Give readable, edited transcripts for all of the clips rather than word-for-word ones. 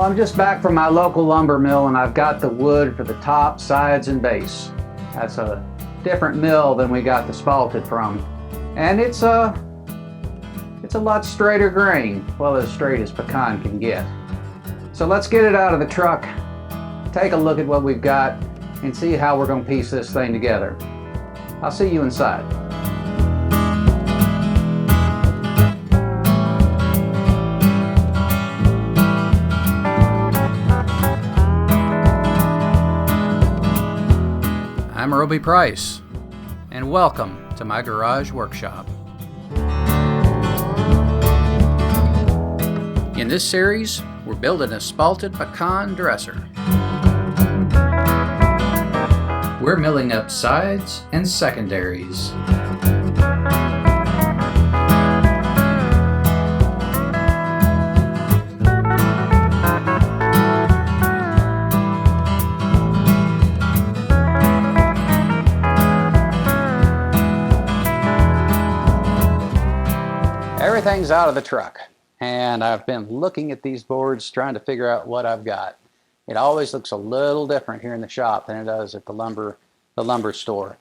Well, I'm just back from my local lumber mill and I've got the wood for the top, sides, and base. That's a different mill than we got the Spalted from. And it's a lot straighter grain, well, as straight as Pecan can get. So let's get it out of the truck, take a look at what we've got, and see how we're going to piece this thing together. I'll see you inside. I'm Roby Price, and welcome to my garage workshop. In this series, we're building a Spalted Pecan dresser. We're milling up sides and secondaries. Everything's out of the truck, and I've been looking at these boards trying to figure out what I've got. It always looks a little different here in the shop than it does at the lumber store.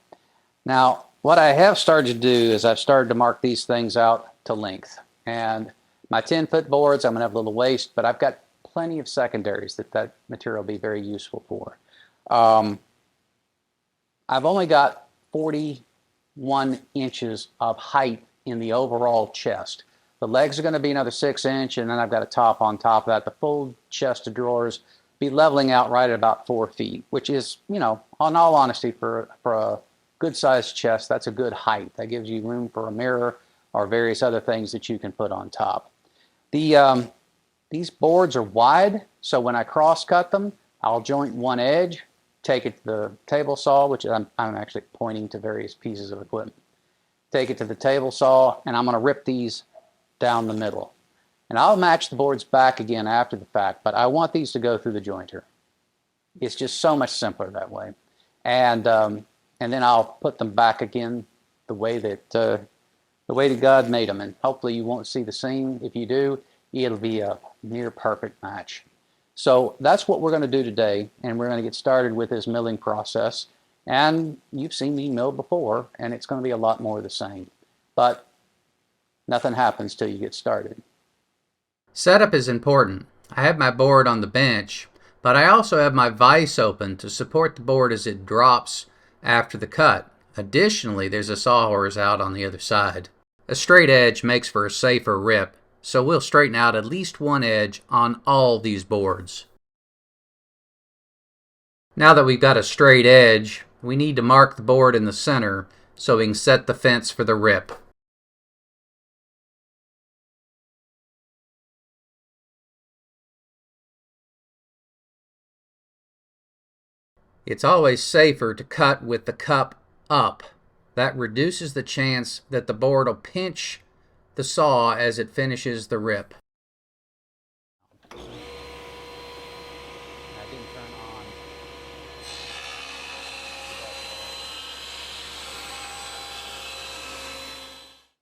Now, what I have started to do is I've started to mark these things out to length. And my 10-foot boards, I'm going to have a little waste, but I've got plenty of secondaries that material will be very useful for. I've only got 41 inches of height in the overall chest. The legs are going to be another 6-inch, and then I've got a top on top of that. The full chest of drawers be leveling out right at about 4 feet, which is, you know, in all honesty, for a good-sized chest, that's a good height. That gives you room for a mirror or various other things that you can put on top. These boards are wide, so when I cross-cut them, I'll joint one edge, take it to the table saw, which I'm actually pointing to various pieces of equipment. Take it to the table saw, and I'm going to rip these down the middle. And I'll match the boards back again after the fact, but I want these to go through the jointer. It's just so much simpler that way. And then I'll put them back again the way that God made them. And hopefully you won't see the seam. If you do, it'll be a near perfect match. So that's what we're going to do today, and we're going to get started with this milling process. And you've seen me mill before, and it's going to be a lot more of the same. But nothing happens till you get started. Setup is important. I have my board on the bench, but I also have my vise open to support the board as it drops after the cut. Additionally, there's a sawhorse out on the other side. A straight edge makes for a safer rip, so we'll straighten out at least one edge on all these boards. Now that we've got a straight edge, we need to mark the board in the center so we can set the fence for the rip. It's always safer to cut with the cup up. That reduces the chance that the board will pinch the saw as it finishes the rip.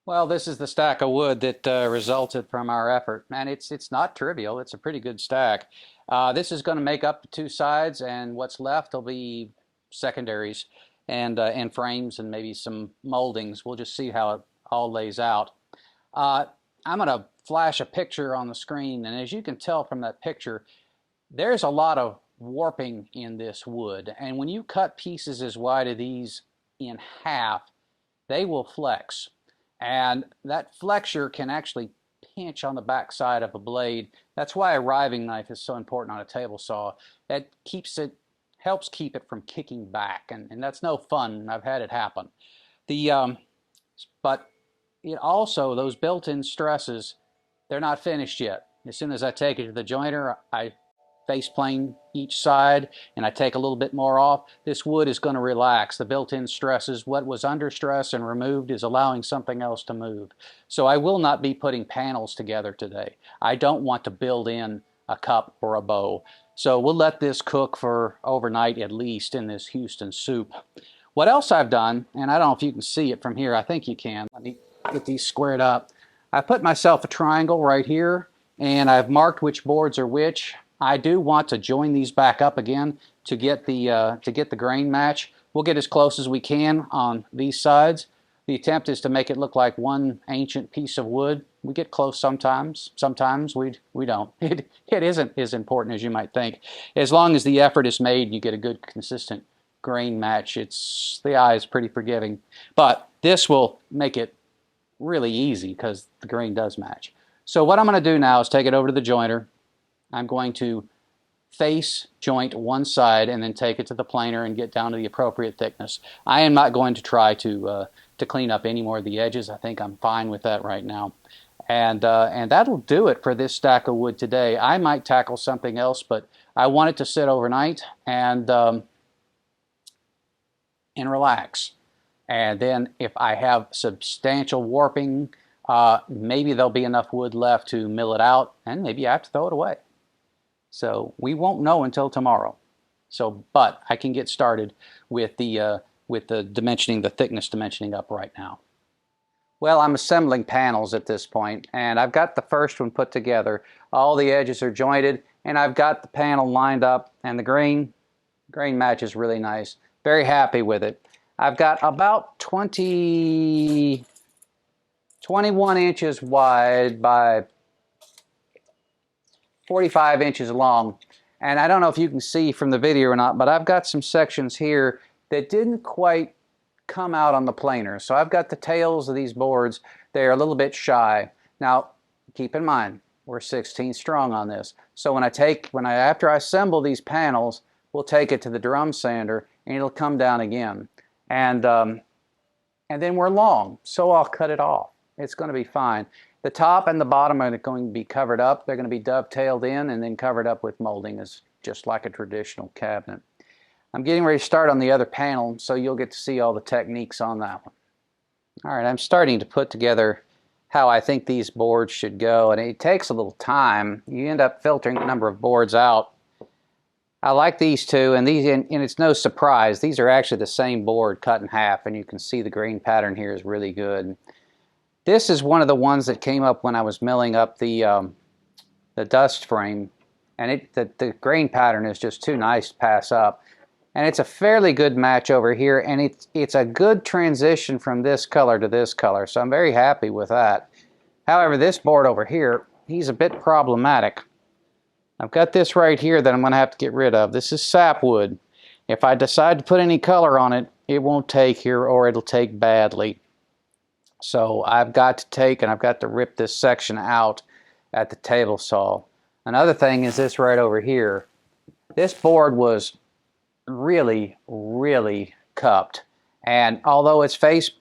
Well, this is the stack of wood that resulted from our effort, and it's not trivial. It's a pretty good stack. This is going to make up the two sides, and what's left will be secondaries and frames and maybe some moldings. We'll just see how it all lays out. I'm going to flash a picture on the screen, and as you can tell from that picture, there's a lot of warping in this wood, and when you cut pieces as wide as these in half, they will flex. And that flexure can actually pinch on the back side of a blade. That's why a riving knife is so important on a table saw. That helps keep it from kicking back, and that's no fun. I've had it happen. But it also, those built-in stresses, they're not finished yet. As soon as I take it to the jointer, I face plane each side and I take a little bit more off. This wood is going to relax. The built-in stresses, what was under stress and removed, is allowing something else to move. So I will not be putting panels together today. I don't want to build in a cup or a bow. So we'll let this cook for overnight at least in this Houston soup. What else I've done, and I don't know if you can see it from here, I think you can. Let me get these squared up. I put myself a triangle right here, and I've marked which boards are which. I do want to join these back up again to get the grain match. We'll get as close as we can on these sides. The attempt is to make it look like one ancient piece of wood. We get close sometimes. Sometimes we don't. It isn't as important as you might think. As long as the effort is made, you get a good consistent grain match. The eye is pretty forgiving. But this will make it really easy because the grain does match. So what I'm going to do now is take it over to the jointer. I'm going to face joint one side and then take it to the planer and get down to the appropriate thickness. I am not going to try to clean up any more of the edges. I think I'm fine with that right now. And that'll do it for this stack of wood today. I might tackle something else, but I want it to sit overnight and relax. And then if I have substantial warping, maybe there'll be enough wood left to mill it out, and maybe I have to throw it away. So we won't know until tomorrow. So, but I can get started with the dimensioning, the thickness dimensioning up right now. Well, I'm assembling panels at this point, and I've got the first one put together. All the edges are jointed, and I've got the panel lined up, and the grain match is really nice. Very happy with it. I've got about 21 inches wide by 45 inches long. And I don't know if you can see from the video or not, but I've got some sections here that didn't quite come out on the planer. So I've got the tails of these boards. They're a little bit shy. Now, keep in mind, we're 16 strong on this. So after I assemble these panels, we'll take it to the drum sander and it'll come down again. And then we're long, so I'll cut it off. It's going to be fine. The top and the bottom are going to be covered up. They're going to be dovetailed in and then covered up with molding, as just like a traditional cabinet. I'm getting ready to start on the other panel, so you'll get to see all the techniques on that one. All right, I'm starting to put together how I think these boards should go, and it takes a little time. You end up filtering a number of boards out. I like these two, and it's no surprise. These are actually the same board cut in half, and you can see the grain pattern here is really good. This is one of the ones that came up when I was milling up the dust frame, and the grain pattern is just too nice to pass up. And it's a fairly good match over here, and it's a good transition from this color to this color, so I'm very happy with that. However, this board over here, he's a bit problematic. I've got this right here that I'm going to have to get rid of. This is sapwood. If I decide to put any color on it, it won't take here, or it'll take badly. So I've got to rip this section out at the table saw. Another thing is this right over here. This board was really, really cupped. And although it's face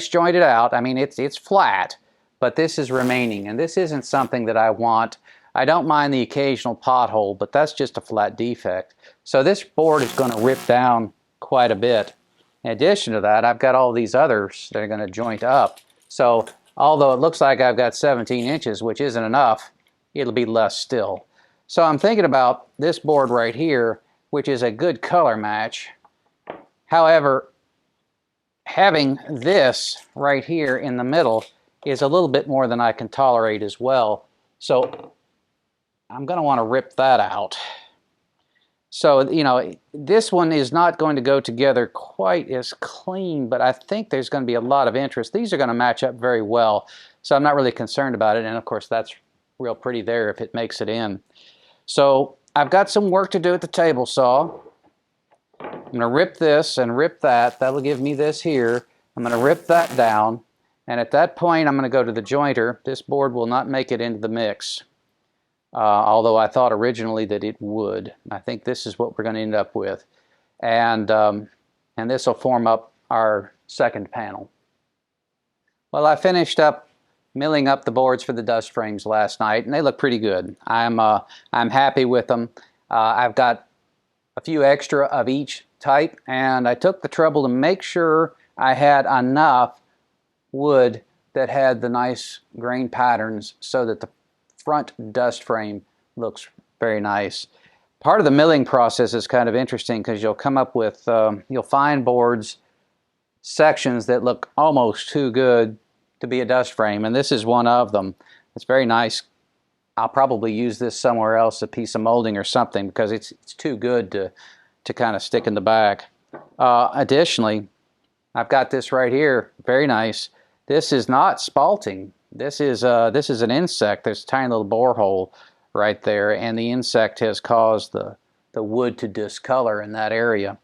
jointed out, I mean it's flat, but this is remaining, and this isn't something that I want. I don't mind the occasional pothole, but that's just a flat defect. So this board is going to rip down quite a bit. In addition to that, I've got all these others that are going to joint up. So although it looks like I've got 17 inches, which isn't enough, it'll be less still. So I'm thinking about this board right here, which is a good color match. However, having this right here in the middle is a little bit more than I can tolerate as well. So I'm going to want to rip that out. So, you know, this one is not going to go together quite as clean, but I think there's going to be a lot of interest. These are going to match up very well, so I'm not really concerned about it. And of course, that's real pretty there if it makes it in. So I've got some work to do at the table saw. I'm going to rip this and rip that. That'll give me this here. I'm going to rip that down. And at that point, I'm going to go to the jointer. This board will not make it into the mix. Although I thought originally that it would. I think this is what we're going to end up with. And this will form up our second panel. Well, I finished up milling up the boards for the dust frames last night, and they look pretty good. I'm happy with them. I've got a few extra of each type, and I took the trouble to make sure I had enough wood that had the nice grain patterns so that the front dust frame looks very nice. Part of the milling process is kind of interesting because you'll come up with, you'll find boards, sections that look almost too good to be a dust frame, and this is one of them. It's very nice I'll probably use this somewhere else, a piece of molding or something, because it's too good to kind of stick in the back. Additionally, I've got this right here, very nice. This is not spalting. This is an insect. There's a tiny little borehole right there, and the insect has caused the wood to discolor in that area.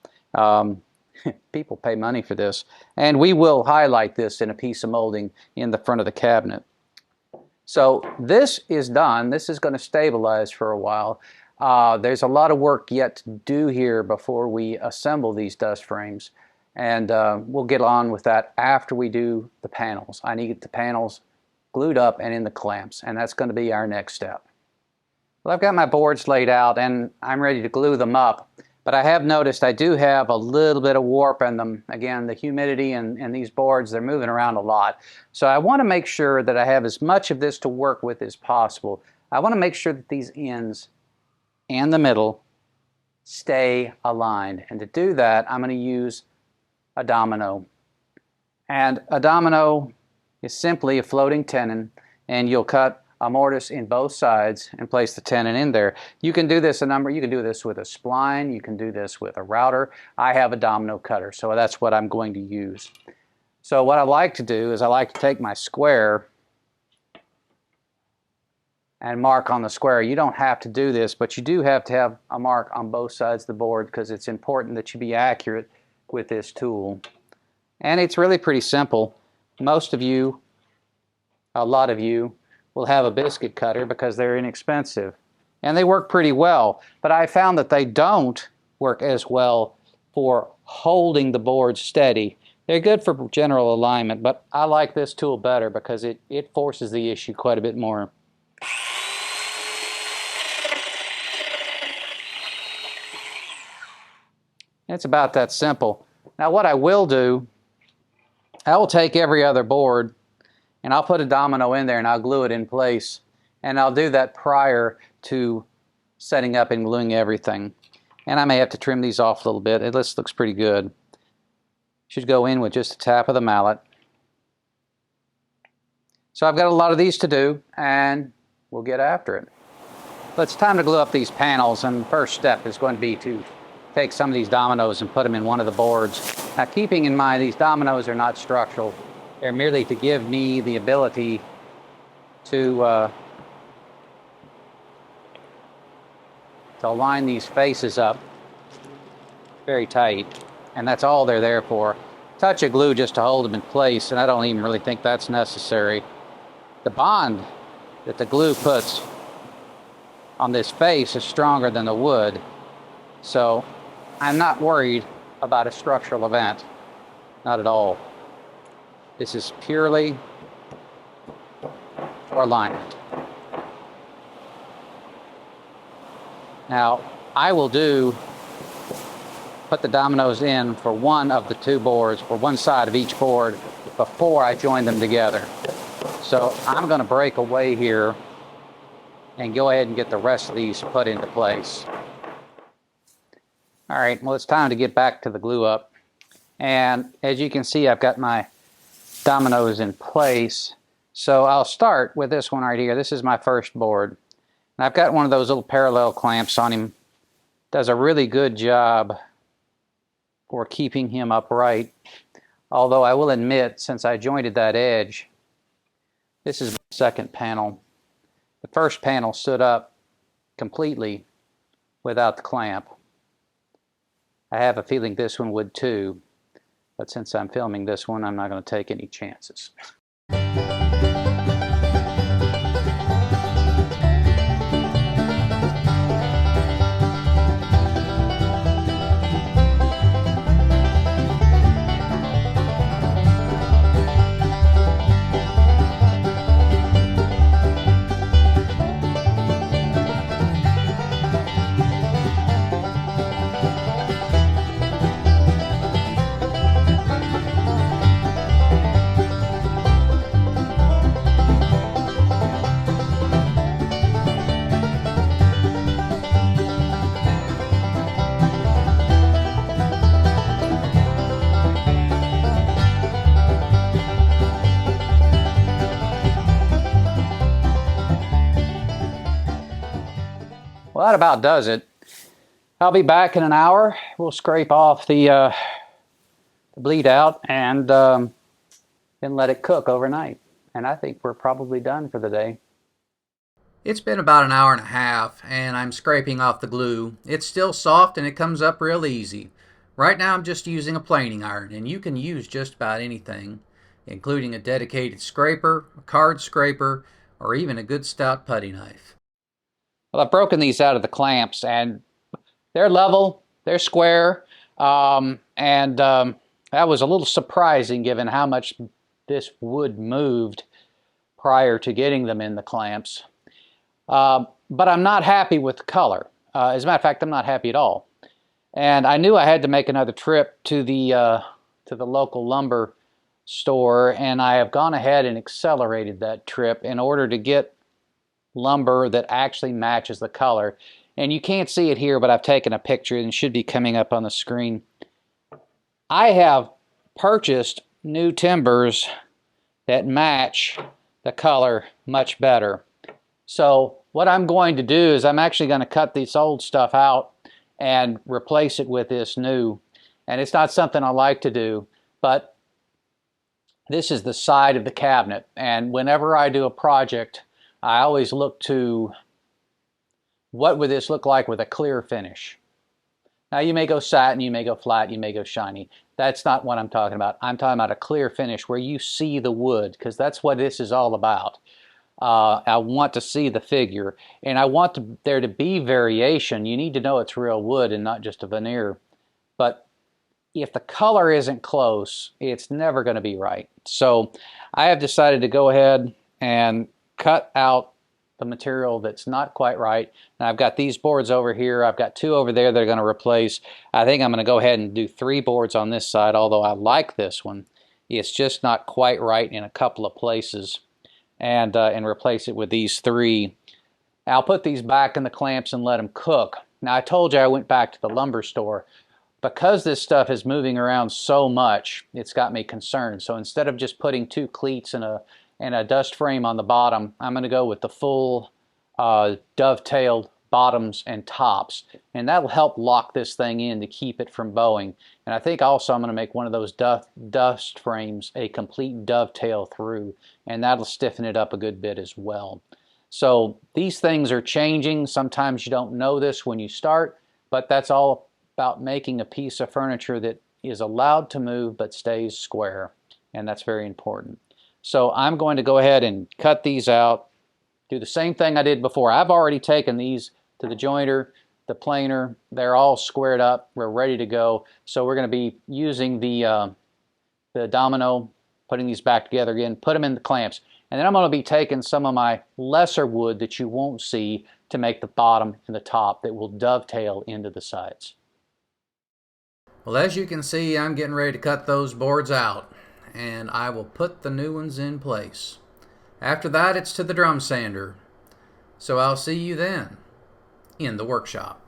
People pay money for this, and we will highlight this in a piece of molding in the front of the cabinet. So this is done. This is going to stabilize for a while. There's a lot of work yet to do here before we assemble these dust frames, and we'll get on with that after we do the panels. I need the panels glued up and in the clamps, and that's going to be our next step. Well, I've got my boards laid out and I'm ready to glue them up, but I have noticed I do have a little bit of warp in them. Again, the humidity and these boards, they're moving around a lot. So I want to make sure that I have as much of this to work with as possible. I want to make sure that these ends and the middle stay aligned. And to do that, I'm going to use a domino. And a domino is simply a floating tenon, and you'll cut a mortise in both sides and place the tenon in there. You can do this you can do this with a spline, you can do this with a router. I have a domino cutter, so that's what I'm going to use. So what I like to do is I like to take my square and mark on the square. You don't have to do this, but you do have to have a mark on both sides of the board because it's important that you be accurate with this tool. And it's really pretty simple. Most of you, a lot of you, will have a biscuit cutter because they're inexpensive. And they work pretty well, but I found that they don't work as well for holding the board steady. They're good for general alignment, but I like this tool better because it forces the issue quite a bit more. It's about that simple. Now what I will do, I will take every other board and I'll put a domino in there and I'll glue it in place. And I'll do that prior to setting up and gluing everything. And I may have to trim these off a little bit. This looks pretty good. Should go in with just a tap of the mallet. So I've got a lot of these to do and we'll get after it. But it's time to glue up these panels, and the first step is going to be to take some of these dominoes and put them in one of the boards. Now keeping in mind these dominoes are not structural. They're merely to give me the ability to line these faces up very tight, and that's all they're there for. Touch of glue just to hold them in place, and I don't even really think that's necessary. The bond that the glue puts on this face is stronger than the wood, so I'm not worried about a structural event, not at all. This is purely for alignment. Now, I will put the dominoes in for one of the two boards, or one side of each board, before I join them together. So I'm going to break away here and go ahead and get the rest of these put into place. All right, well, it's time to get back to the glue up. And as you can see, I've got my dominoes in place. So I'll start with this one right here. This is my first board. And I've got one of those little parallel clamps on him. Does a really good job for keeping him upright. Although I will admit, since I jointed that edge, this is my second panel. The first panel stood up completely without the clamp. I have a feeling this one would too, but since I'm filming this one, I'm not going to take any chances. Well, that about does it. I'll be back in an hour. We'll scrape off the bleed out and then let it cook overnight. And I think we're probably done for the day. It's been about an hour and a half, and I'm scraping off the glue. It's still soft and it comes up real easy. Right now I'm just using a planing iron, and you can use just about anything, including a dedicated scraper, a card scraper, or even a good stout putty knife. Well, I've broken these out of the clamps, and they're level, they're square, that was a little surprising given how much this wood moved prior to getting them in the clamps. But I'm not happy with the color. As a matter of fact, I'm not happy at all. And I knew I had to make another trip to the local lumber store, and I have gone ahead and accelerated that trip in order to get lumber that actually matches the color. And you can't see it here, but I've taken a picture and it should be coming up on the screen. I have purchased new timbers that match the color much better. So what I'm going to do is I'm actually going to cut this old stuff out and replace it with this new. And it's not something I like to do, but this is the side of the cabinet. And whenever I do a project, I always look to what would this look like with a clear finish. Now you may go satin, you may go flat, you may go shiny. That's not what I'm talking about. I'm talking about a clear finish where you see the wood, because that's what this is all about. I want to see the figure, and I want there to be variation. You need to know it's real wood and not just a veneer. But if the color isn't close, it's never going to be right. So I have decided to go ahead and cut out the material that's not quite right. And I've got these boards over here. I've got 2 over there that are going to replace. I think I'm going to go ahead and do 3 boards on this side, although I like this one. It's just not quite right in a couple of places. And replace it with these 3. I'll put these back in the clamps and let them cook. Now I told you I went back to the lumber store. Because this stuff is moving around so much, it's got me concerned. So instead of just putting 2 cleats and a dust frame on the bottom, I'm going to go with the full dovetailed bottoms and tops, and that'll help lock this thing in to keep it from bowing. And I think also I'm going to make one of those dust frames a complete dovetail through, and that'll stiffen it up a good bit as well. So these things are changing. Sometimes you don't know this when you start, but that's all about making a piece of furniture that is allowed to move but stays square, and that's very important. So I'm going to go ahead and cut these out, do the same thing I did before. I've already taken these to the jointer, the planer. They're all squared up. We're ready to go. So we're going to be using the domino, putting these back together again, put them in the clamps. And then I'm going to be taking some of my lesser wood that you won't see to make the bottom and the top that will dovetail into the sides. Well, as you can see, I'm getting ready to cut those boards out, and I will put the new ones in place. After that, it's to the drum sander. So I'll see you then in the workshop.